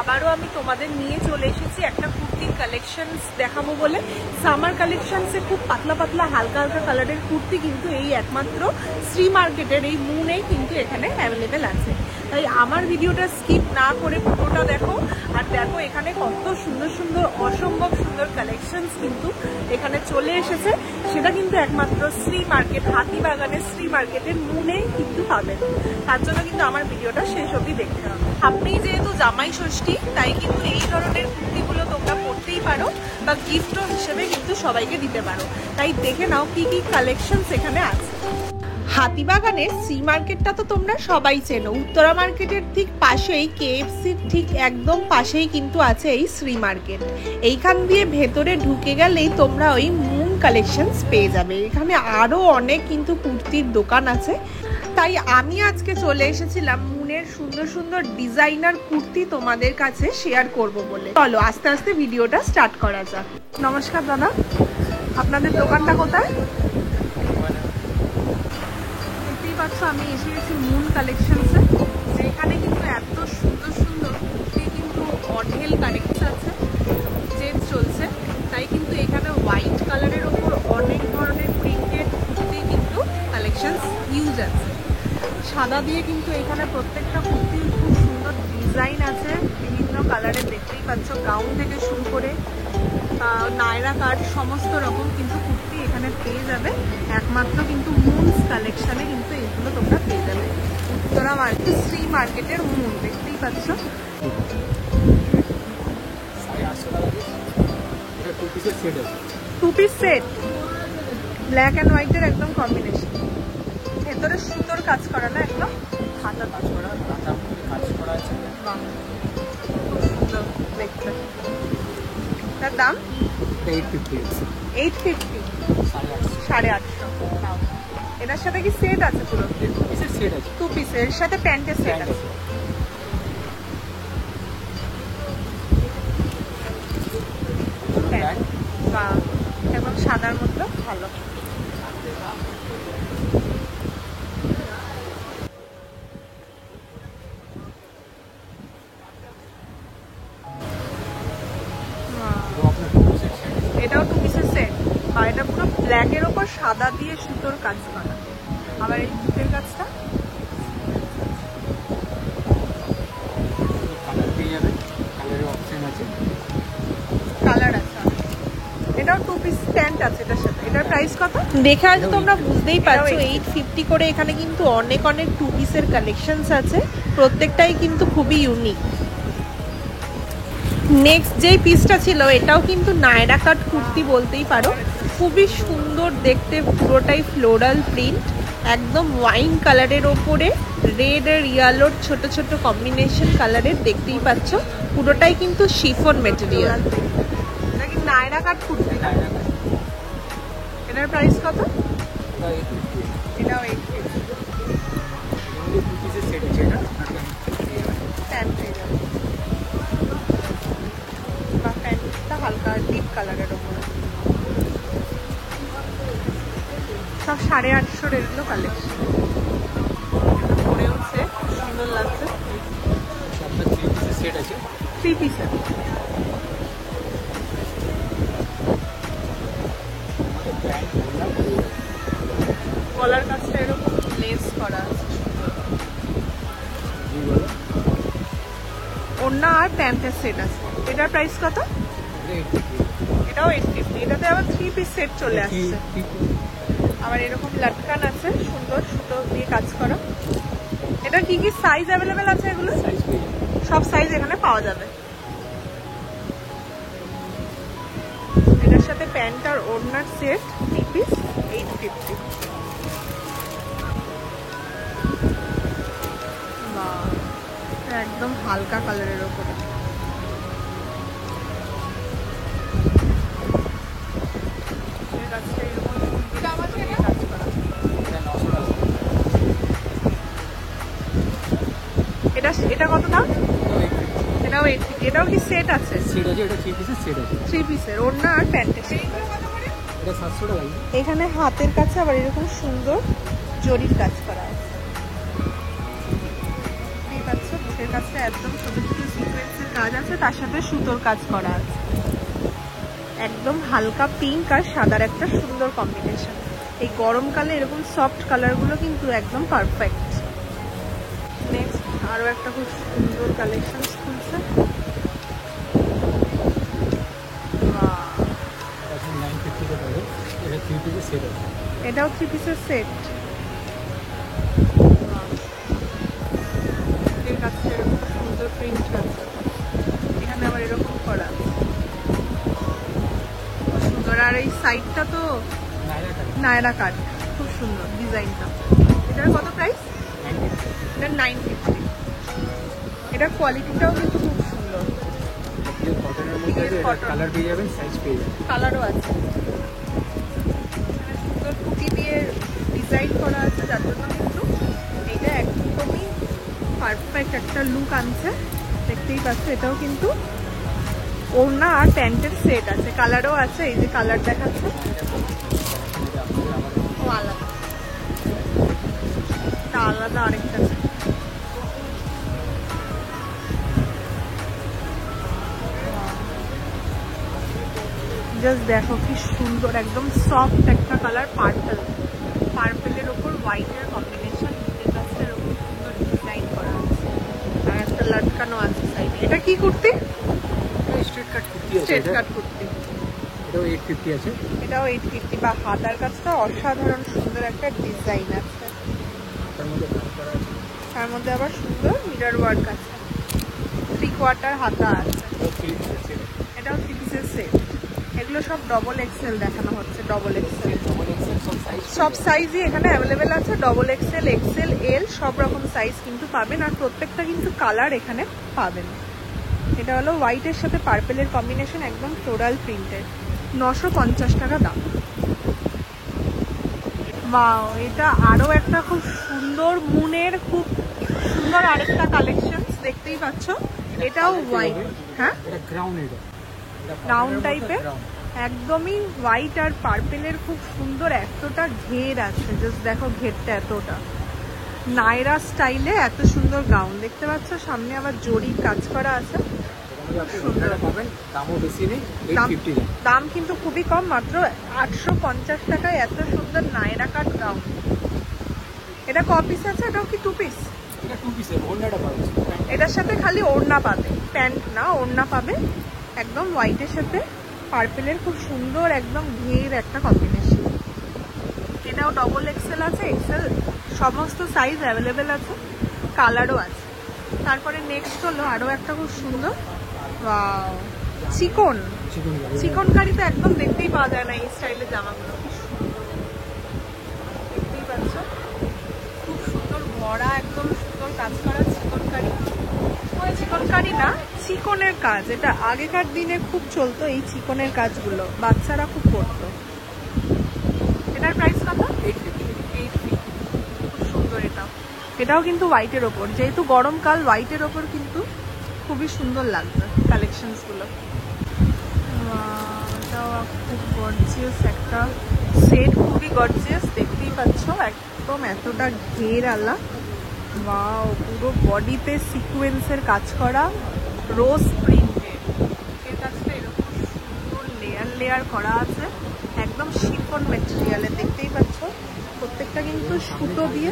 আবারও আমি তোমাদের নিয়ে চলে এসেছি একটা কুর্তির কালেকশনস দেখাবো বলে। সামার কালেকশনসে খুব পাতলা পাতলা হালকা হালকা কালারের কুর্তি কিন্তু এই একমাত্র শ্রী মার্কেটের এই মুনেই কিন্তু এখানে অ্যাভেলেবেল আছে। তাই আমার ভিডিওটা স্কিপ না করে পুরোটা দেখো, আর দেখো এখানে কত সুন্দর সুন্দর অসম্ভব সুন্দর কালেকশনস কিন্তু এখানে চলে এসেছে। সেটা কিন্তু একমাত্র শ্রী মার্কেট, হাতিবাগানের শ্রী মার্কেটের মুনেই কিন্তু পাবেন। তার জন্য কিন্তু আমার ভিডিওটা শেষ অবধি দেখতে হবে। আপনি যেহেতু জামাই ষষ্ঠী, তাই কিন্তু এই ধরনের কুর্তিগুলো তোমরা পরতেই পারো বা গিফটও হিসেবে কিন্তু সবাইকে দিতে পারো। তাই দেখে নাও কি কি কালেকশনস এখানে আছে। হাতিবাগানের শ্রী মার্কেটটা তো তোমরা সবাই চেনো। উত্তরা মার্কেটের ঠিক পাশেই, কেএফসির ঠিক একদম পাশেই কিন্তু আছে এই শ্রী মার্কেট। এইখান দিয়ে ভেতরে ঢুকে গেলেই তোমরা ওই মুন কালেকশনস পেয়ে যাবে। এখানে আরও অনেক কিন্তু কুর্তির দোকান আছে। তাই আমি আজকে চলে এসেছিলাম মুনের সুন্দর সুন্দর ডিজাইনার কুর্তি তোমাদের কাছে শেয়ার করব বলে। চলো আস্তে আস্তে ভিডিওটা স্টার্ট করা যাক। নমস্কার দাদা, আপনাদের দোকানটা কোথায়? আমি এসে গেছি মুন কালেকশনসে। এখানে কিন্তু এত সুন্দর সুন্দর কুর্তি কিন্তু অঢেল কালেকশন আছে, চেঞ্জ চলছে। তাই কিন্তু এখানে হোয়াইট কালারের ওপর অনেক ধরনের প্রিন্টেড কুর্তি কিন্তু কালেকশনস ইউজ আছে। সাদা দিয়ে কিন্তু এখানে প্রত্যেকটা কুর্তির খুব সুন্দর ডিজাইন আছে, বিভিন্ন কালারের দেখতেই পাচ্ছ। গাউন থেকে শুরু করে নায়রা কাট সমস্ত রকম কিন্তু কুর্তি এখানে পেয়ে যাবে। একমাত্র কিন্তু মুনস কালেকশনে কিন্তু এগুলো তোমরা পেয়ে যাবে। উত্তরা মার্কেট শ্রী মার্কেটের মুন দেখতেই পাচ্ছ। Two piece set, black and হোয়াইটের একদম কম্বিনেশন। ভেতরে সুতোর কাজ করা না, একদম হাতা কাজ করা, কাজ করা আছে। খুব সুন্দর দেখতে। তার দাম 850, 850। এটার সাথে কি সেট আছে? পুরো টু পিসের, এর সাথে প্যান্টের সেট আছে। এবং সাদার মধ্যে ভালো। এটাও টু পিসের সেট, আর এটা পুরো ব্ল্যাকের ওপর সাদা দিয়ে সুতোর কাজ করা। আবার এই সুতোর কাজটা কালার আছে। এটাও টু পিস প্যান্ট আছে এটার সাথে। এটার প্রাইস কত? দেখে আজ তোমরা বুঝতেই পারছো 850 করে। এখানে কিন্তু অনেক অনেক টু পিসের কালেকশনস আছে, প্রত্যেকটাই কিন্তু খুবই ইউনিক। নেক্সট যেই পিসটা ছিল এটাও কিন্তু নায়রা কাট কুর্তি বলতেই পারো। খুবই সুন্দর দেখতে, পুরোটাই ফ্লোরাল প্রিন্ট, একদম ওয়াইন কালারের ওপরে রেড আর ইয়েলোর ছোট ছোট কম্বিনেশন কালারের দেখতেই পাচ্ছ। পুরোটাই কিন্তু শিফন মেটেরিয়াল। এটা কি নায়রা কাট কুর্তি? এটার প্রাইস কত? এটাও 850। হালকা ডিপ কালারের ওপরে সব 850 এগুলো কালেকশন। পরে হচ্ছে সুন্দর লাগছে। 3 পিসের গলার কাছটা এরকম লেস করা আছে, ওড়না আর প্যান্টের সেট আছে। এটার প্রাইস কত? এটাও 850। এটাতে আবার 3 পিস সেট চলে আসছে। আবার এরকম লাটকান আছে সুন্দর সুতো দিয়ে কাজ করা। এটা কি কি সাইজ অ্যাভেলেবেল আছে? এগুলো সব সাইজ এখানে পাওয়া যাবে। এটার সাথে প্যান্ট আর ওড়নার সেট 3 পিস 850। একদম হালকা কালারের ওপরে। এটা কত দাম? এটাও 850। এটাও কি সেট আছে? থ্রি পিসের ওড়না আর প্যান্টের। এখানে হাতের কাছে আবার এরকম সুন্দর জরির কাজ করা আছে। বুঝতেই পারছো, বুকের কাছে একদম ছোট ছোট সিকোয়েন্সের কাজ আছে, তার সাথে সুতোর কাজ করা আছে। একদম হালকা পিঙ্ক আর সাদার একটা সুন্দর কম্বিনেশন। এই গরমকালে এরকম সফট কালারগুলো কিন্তু একদম পারফেক্ট। নেক্সট আরো একটা খুব সুন্দর কালেকশন খুলছে। এটাও 3 পিসের সেট। এর কাছে এরকম সুন্দর প্রিন্ট আছে, এখানে আবার এরকম করা সুন্দর। আর এই সাইডটা তো নায়রা কাট, খুব সুন্দর ডিজাইনটা। এটার কত প্রাইস? এটা 950। এটার কোয়ালিটিটাও কিন্তু খুব সুন্দর, কালারও আছে। সুন্দর পুঁতি দিয়ে ডিজাইন করা আছে, যার জন্য কিন্তু এইটা একদমই পারফেক্ট একটা লুক আনছে। দেখতেই পাচ্ছ, এটাও কিন্তু ওড়না আর প্যান্টের সেট আছে, কালারও আছে। এই যে কালার দেখাচ্ছে, ও আলাদা, এটা আলাদা আরেকটা। জাস্ট দেখো কি সুন্দর, একদম সফট একটা কালার, পার্পল। পার্পলের ওপর হোয়াইটের কম্বিনেশন, এর ওপর সুন্দর ডিজাইন করা আছে, আর একটা লটকানো আছে সাইডে। এটা কি কুর্তি? স্ট্রেট কাট কুর্তি। স্ট্রেট কাট কুর্তি। এটাও 850 আছে। এটাও 850। বা হাতার কাজটা অসাধারণ সুন্দর একটা ডিজাইন আছে, তার মধ্যে আবার সুন্দর মিরর ওয়ার্ক আছে। 3/4 হাতা আছে। এটাও 3 পিসের সেট। এগুলো সব ডবল এক্সেল দেখানো হচ্ছে। ডবল এক্সেল সব সাইজই এখানে অ্যাভেলেবেল আছে। ডবল এক্সেল, এক্সেল, এল সব রকম সাইজ কিন্তু পাবেন, আর প্রত্যেকটা কিন্তু কালার এখানে পাবেন। এটা হলো হোয়াইটের সাথে পার্পেলের কম্বিনেশন, একদম ফ্লোরাল প্রিন্টেড। 950 টাকা দাম। ওয়াও, এটা আরো একটা খুব সুন্দর মুনের খুব সুন্দর আরেকটা কালেকশন দেখতেই পাচ্ছ। এটাও হোয়াইট, হ্যাঁ রাউন্ড টাইপের, একদমই হোয়াইট আর পার্পেলের খুব সুন্দর এতটা ঘের আছে। জাস্ট দেখো ঘেরটা এতটা নায়রা স্টাইলে, এত সুন্দর গাউন দেখতে পাচ্ছ। সামনে আবার জরির কাজ করা আছে, দাম কিন্তু খুবই কম, মাত্র 850 টাকায় এত সুন্দর নায়রা কাট গাউন। এটা ক পিস আছে? এটাও কি 2 পিস? এটার সাথে খালি ওড়না পাবে, প্যান্ট না, ওড়না পাবে। একদম হোয়াইটের সাথে পার্পেলের খুব সুন্দর একদম ঘের একটা কম্বিনেশন। এটাও ডবল এক্সেল আছে, এক্সেল সমস্ত সাইজ অ্যাভেলেবেল আছে, কালারও আছে। তারপরে নেক্সট হলো আরো একটা খুব সুন্দর চিকন চিকনকারি, তো একদম দেখতেই পাওয়া যায় না এই স্টাইলের জামাগুলো। দেখতেই পাচ্ছ খুব সুন্দর ভরা, একদম সুন্দর কাজ করা চিকনকারি। ওই চিকনকারি না, চিকনের কাজ। এটা আগেকার দিনে খুব চলতো, এই চিকনের কাজগুলো বাচ্চারা খুব করতো। এটার প্রাইস কত? 850। খুব সুন্দর এটাও। এটাও কিন্তু হোয়াইটের ওপর, যেহেতু গরমকাল হোয়াইটের ওপর কিন্তু খুবই সুন্দর লাগবে কালেকশনস গুলো। এটাও খুব গর্জিয়াস একটা সেট, খুবই গর্জিয়াস দেখতেই পাচ্ছ, একদম এতটা ঘের আলা। ওয়াও, পুরো বডিতে সিকোয়েন্সের কাজ করা, রোজ প্রিন্টের। এর কাজটা এরকম সুন্দর লেয়ার লেয়ার করা আছে, একদম শিফন ম্যাটেরিয়ালে দেখতেই পাচ্ছ। প্রত্যেকটা কিন্তু সুতো দিয়ে,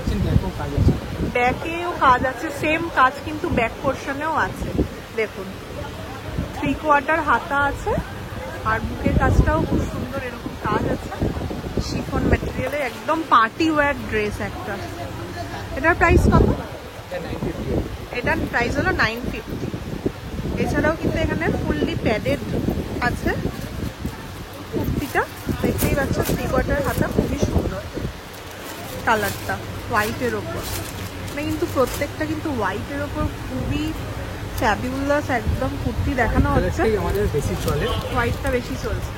ব্যাকেও কাজ আছে, সেম কাজ কিন্তু ব্যাক পোর্শনেও আছে। দেখুন 3/4 হাতা আছে, আর বুকের কাজটাও খুব সুন্দর এরকম কাজ আছে শিফন ম্যাটেরিয়ালে, একদম পার্টি ওয়্যার ড্রেস একটা। এটার প্রাইস কত? এটার প্রাইস হলো 950। এছাড়াও কিন্তু এখানে ফুললি প্যাডেড আছে কুর্তিটা, দেখতেই পাচ্ছ 3/4 হাতা, খুবই সুন্দর কালারটা হোয়াইটের ওপর। মানে কিন্তু প্রত্যেকটা কিন্তু হোয়াইটের ওপর খুবই ফ্যাবিউলাস একদম কুর্তি দেখানো হচ্ছে। আমাদের বেশি চলে, হোয়াইটটা বেশি চলছে,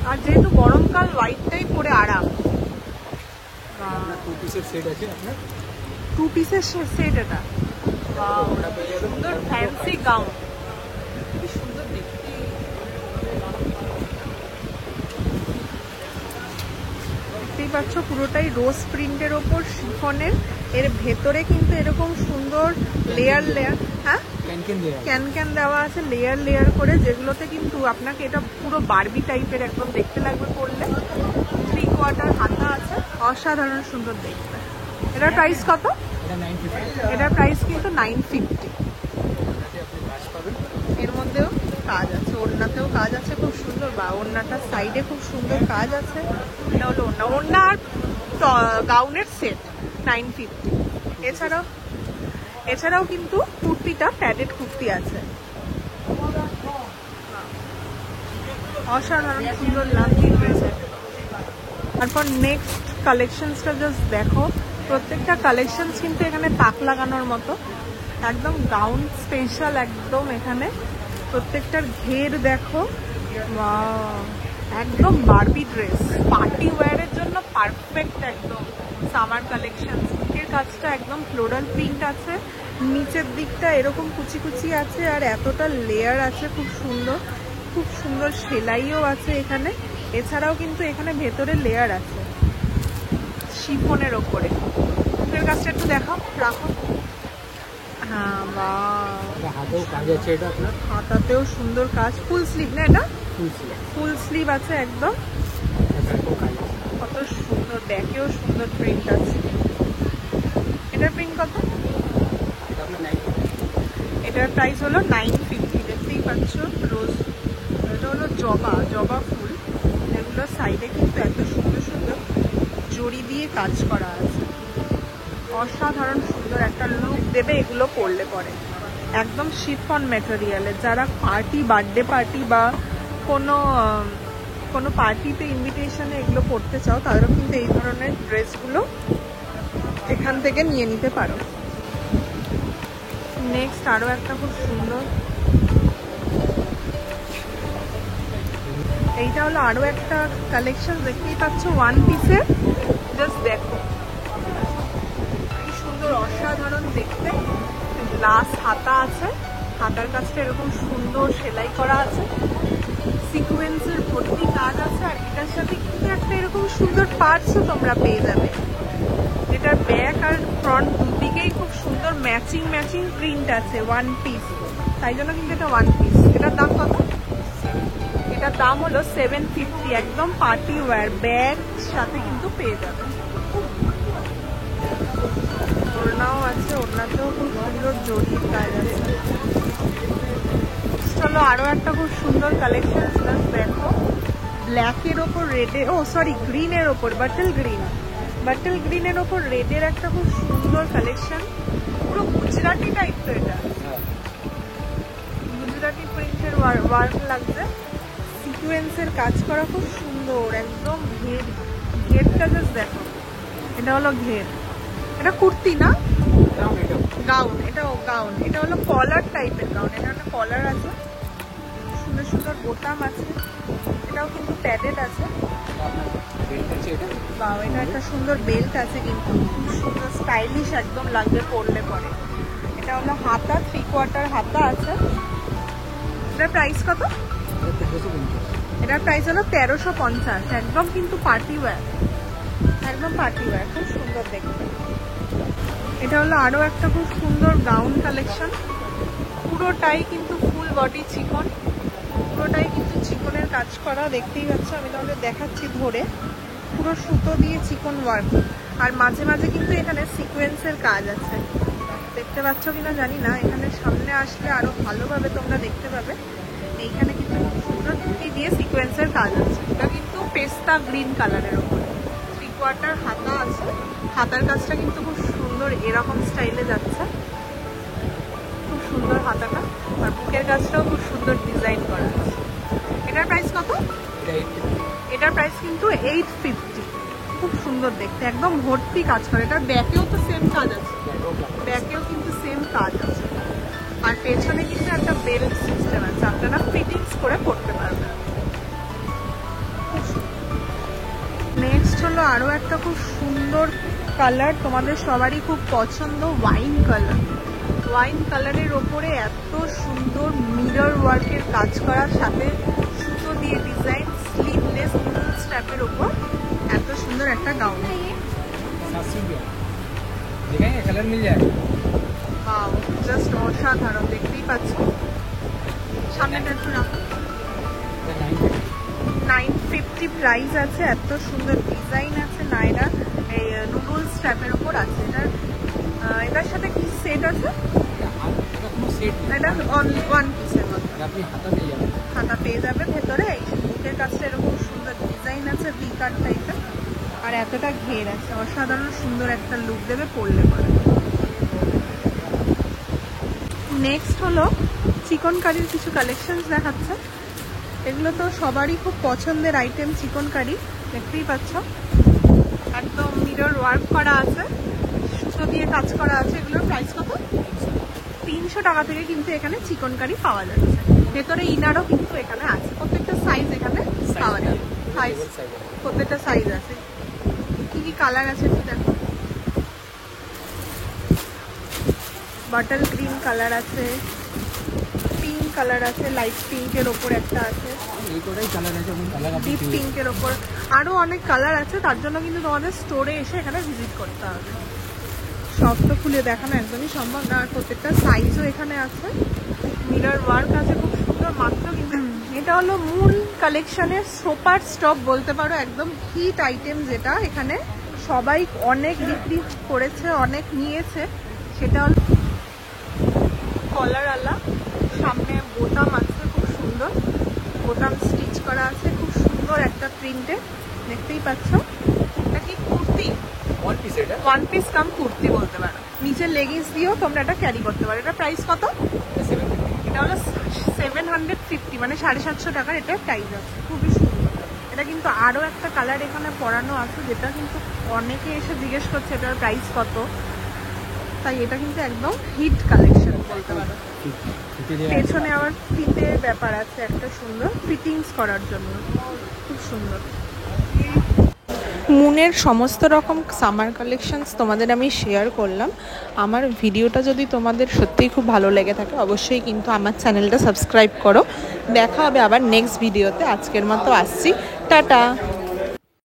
আর যেহেতু গরমকাল হোয়াইটটাই পরে আরাম। 2 পিসের সেট আছে আপনার, 2 পিসের সেট। এটা সুন্দর ফ্যান্সি গাউন, কি সুন্দর দেখতে। দেখতেই পাচ্ছ পুরোটাই রোজ প্রিন্টের ওপর শিফনের, এর ভেতরে কিন্তু এরকম সুন্দর লেয়ার লেয়ার। হ্যাঁ, ক্যান দেওয়া আছে। ক্যান ক্যান দেওয়া আছে লেয়ার লেয়ার করে, যেগুলোতে কিন্তু আপনাকে এটা পুরো বারবি টাইপের একদম দেখতে লাগবে পরলে। 3/4 হাতা আছে, অসাধারণ সুন্দর দেখতে। এটার প্রাইস কত? এটা 950। এটার প্রাইস কিন্তু 950। এটাতে আপনি কাজ পাবেন। এর মধ্যেও কাজ আছে, ওড়নাতেও কাজ আছে খুব সুন্দর, বা ওড়নাটার সাইডে খুব সুন্দর কাজ আছে। এটা হলো ওড়না, ওড়না আর গাউনের সেট 950। এছাড়াও কিন্তু কুর্তিটা প্যাডেড কুর্তি আছে, অসাধারণ সুন্দর লাগছে রয়েছে। তারপর নেক্সট কালেকশনসটা জাস্ট দেখো, প্রত্যেকটা কালেকশনস কিন্তু এখানে তাক লাগানোর মতো, একদম গাউন স্পেশাল একদম। এখানে প্রত্যেকটার ঘের দেখো, ওয়াও, একদম বারবি ড্রেস, পার্টি ওয়্যারের জন্য পারফেক্ট একদম সামার কালেকশন। এর কাজটা একদম ফ্লোরাল প্রিন্ট আছে, নিচের দিকটা এরকম কুচি কুচি আছে, আর এতটা লেয়ার আছে, খুব সুন্দর, খুব সুন্দর সেলাইও আছে এখানে। এছাড়াও কিন্তু এখানে ভেতরে লেয়ার আছে শিফনের ওপরে। এর কাজটা একটু দেখাও, রাখো। হ্যাঁ, বাহ, এটা হাতেও কাজ আছে, এটা আপনার হাতাতেও সুন্দর কাজ, ফুল স্লিভ না এটা? Full sleeve. ফুল স্লিভ আছে একদম, ব্যাকেও কাজ আছে। কত সুন্দর, ব্যাকেও সুন্দর প্রিন্ট আছে। এটার প্রিন্ট কত? এটা আপনার 950। এটার প্রাইস হলো 950। দেখতেই পাচ্ছ রোজ, এটা হলো জবা ফুল, এগুলো সাইডে কিন্তু এত সুন্দর সুন্দর জড়ি দিয়ে কাজ করা আছে, অসাধারণ সুন্দর একটা লুক দেবে এগুলো পরলে পরে। একদম শিফন ম্যাটেরিয়ালের, যারা পার্টি, বার্থডে পার্টি বা কোনো পার্টিতে ইনভিটেশনে এগুলো পরতে চাও, তাদেরও কিন্তু এই ধরনের ড্রেসগুলো এখান থেকে নিয়ে নিতে পারো। নেক্সট আরও একটা খুব সুন্দর, এইটা হলো আরও একটা কালেকশন, দেখতেই পাচ্ছ ওয়ান পিসের। জাস্ট দেখো কি সুন্দর, অসাধারণ দেখতে। গ্লাস হাতা আছে, হাতার কাজটা এরকম সুন্দর সেলাই করা আছে, সিকোয়েন্সের ভর্তি কাজ আছে, আর এটার সাথে কিন্তু একটা এরকম সুন্দর পার্টসও তোমরা পেয়ে যাবে। এটার ব্যাক আর ফ্রন্ট দুদিকেই খুব সুন্দর ম্যাচিং প্রিন্ট আছে, ওয়ান পিস, তাই জন্য কিন্তু এটা ওয়ান পিস। এটার দাম কত? এটার দাম হলো 750। একদম পার্টি ওয়্যার, ব্যাগ সাথে কিন্তু পেয়ে যাবে। ওড়নাও আছে, ওড়নাতেও খুব সুন্দর জড়ির কাজ আছে। চলো আরো একটা খুব সুন্দর কালেকশন দেখো, ব্ল্যাকের ওপর রেডে, গ্রিনের ওপর, বাটল গ্রিনের ওপর রেডের একটা খুব সুন্দর কালেকশন, পুরো গুজরাটি টাইপ। তো এটা গুজরাটি প্রিন্টের ওয়ার্ক লাগছে, সিকোয়েন্সের কাজ করা খুব সুন্দর একদম। ঘেরটা জাস্ট দেখো, এটা হলো ঘের। এটা কুর্তি না, গাউন। এটাও গাউন, এটা হলো কলার টাইপের গাউন। এটা একটা কলার আছে, সুন্দর সুন্দর বোতাম আছে, এটাও কিন্তু প্যাডেড আছে। বাহ, এটা একটা সুন্দর বেল্ট আছে, কিন্তু খুব সুন্দর স্টাইলিশ একদম লাগবে পরলে পরে। এটা হলো হাতা, 3/4 হাতা আছে। এটার প্রাইস কত? এটার প্রাইস হলো 1350। একদম কিন্তু পার্টি ওয়্যার, একদম পার্টি ওয়্যার, খুব সুন্দর দেখতে। এটা হলো আরো একটা খুব সুন্দর গাউন কালেকশন, পুরোটাই কিন্তু ফুল বডি চিকন, পুরোটাই কিন্তু চিকনের কাজ করা, দেখতেই পাচ্ছ। আমি তাহলে দেখাচ্ছি ধরে, পুরো সুতো দিয়ে চিকন ওয়ার্ক, আর মাঝে মাঝে কিন্তু এখানে সিকোয়েন্সের কাজ আছে, দেখতে পাচ্ছ কিনা জানি না। এখানে সামনে আসলে আরো ভালোভাবে তোমরা দেখতে পাবে। এইখানে কিন্তু খুব সুন্দর টুটি দিয়ে সিকোয়েন্সের কাজ আছে। এটা কিন্তু পেস্তা গ্রিন কালারের উপরে, 3/4 হাতা আছে, হাতার কাজটা কিন্তু খুব সুন্দর এরকম স্টাইলে যাচ্ছে, খুব সুন্দর হাতাটা, আর বুকের কাজটাও খুব সুন্দর ডিজাইন করা আছে। এটার প্রাইস কত? এটার প্রাইস কিন্তু 850। খুব সুন্দর দেখতে, একদম ভর্তি কাজ করে। এটার ব্যাকেও তো সেম কাজ আছে, ব্যাকেও কিন্তু সেম কাজ আছে, আর পেছনে কিন্তু একটা বেল্ট সিস্টেম আছে, আপনারা ফিটিংস করে পড়তে পারবেন। নেক্সট হলো আরো একটা খুব সুন্দর কালার, তোমাদের সবারই খুব পছন্দ, ওয়াইন কালার। ওয়াইন কালারের ওপরে এত সুন্দর মিরর ওয়ার্কের কাজ করার সাথে সুতো দিয়ে ডিজাইন, স্লিভলেস স্ট্র্যাপের ওপর এত সুন্দর একটা গাউন। कलर मिल जाएगा। वाओ, জাস্ট অসাধারণ, দেখতেই পাচ্ছ। সামনেটা একটু রাখো। 950 প্রাইস আছে, এত সুন্দর ডিজাইন আছে নায়রা। এই নুডলস ট্যাপের উপর আছে। এটার সাথে কি সেট আছে? এটা ওয়ান পিসের মতো। হাতা পেয়ে যাবে ভেতরে। এই বুকের কাছে এরকম সুন্দর ডিজাইন আছে, ভি কাট টাইপের, আর এতটা ঘের আছে। অসাধারণ সুন্দর একটা লুক দেবে পরলে পরে। নেক্সট হলো চিকন কারির কিছু কালেকশনস দেখাচ্ছে। এগুলো তো সবারই খুব পছন্দের আইটেম, চিকন কারি। দেখতেই পাচ্ছ একদম মিরর ওয়ার্ক করা আছে, সুতো দিয়ে কাজ করা আছে। এগুলোর প্রাইস কত? 300 টাকা থেকে কিন্তু এখানে চিকন কারি পাওয়া যাচ্ছে। ভেতরে ইনারও কিন্তু এখানে আছে। প্রত্যেকটা সাইজ এখানে পাওয়া যাবে। সাইজ প্রত্যেকটা সাইজ আছে। কি কি কালার আছে একটু দেখো। বাটার গ্রিন কালার আছে, পিঙ্ক কালার আছে, লাইট পিঙ্কের ওপর একটা আছে, ডিপ পিঙ্কের ওপর আরো অনেক কালার আছে। তার জন্য কিন্তু তোমাদের স্টোরে এসে এখানে ভিজিট করতে হবে। সব তো খুলে দেখানো একদমই সম্ভব না। আর প্রত্যেকটা সাইজও এখানে আছে, মিরর ওয়ার্ক আছে খুব সুন্দর। মাত্র কিন্তু এটা হলো মূল কালেকশনের সুপার স্টক বলতে পারো, একদম হিট আইটেম যেটা এখানে সবাই অনেক বিক্রি করেছে, অনেক নিয়েছে। সেটা হলো কলার আলা, সামনে বোতাম আছে খুব সুন্দর, বোতাম স্টিচ করা আছে খুব সুন্দর একটা প্রিন্টে। দেখতেই পাচ্ছ এটা কি কুর্তি, ওয়ান পিস কাম কুর্তি বলতে পারো। নিচে লেগিংস দিয়েও তোমরা এটা ক্যারি করতে পারো। এটা প্রাইস কত? এটা হলো 750, মানে 750 টাকার এটা প্রাইস আছে। খুবই সুন্দর। এটা কিন্তু আরো একটা কালার এখানে পরানো আছে, যেটা কিন্তু অনেকে এসে জিজ্ঞেস করছে এটার প্রাইস কত। তাই এটা কিন্তু একদম হিট কালেকশন বলতে পারো। পেছনে আবার ফিটের ব্যাপার আছে একটা সুন্দর, ফিটিংস করার জন্য খুব সুন্দর। মুনের সমস্ত রকম সামার কালেকশনস তোমাদের আমি শেয়ার করলাম। আমার ভিডিওটা যদি তোমাদের সত্যিই খুব ভালো লেগে থাকে অবশ্যই কিন্তু আমার চ্যানেলটা সাবস্ক্রাইব করো। দেখা হবে আবার নেক্সট ভিডিওতে। আজকের মতো আসছি, টাটা।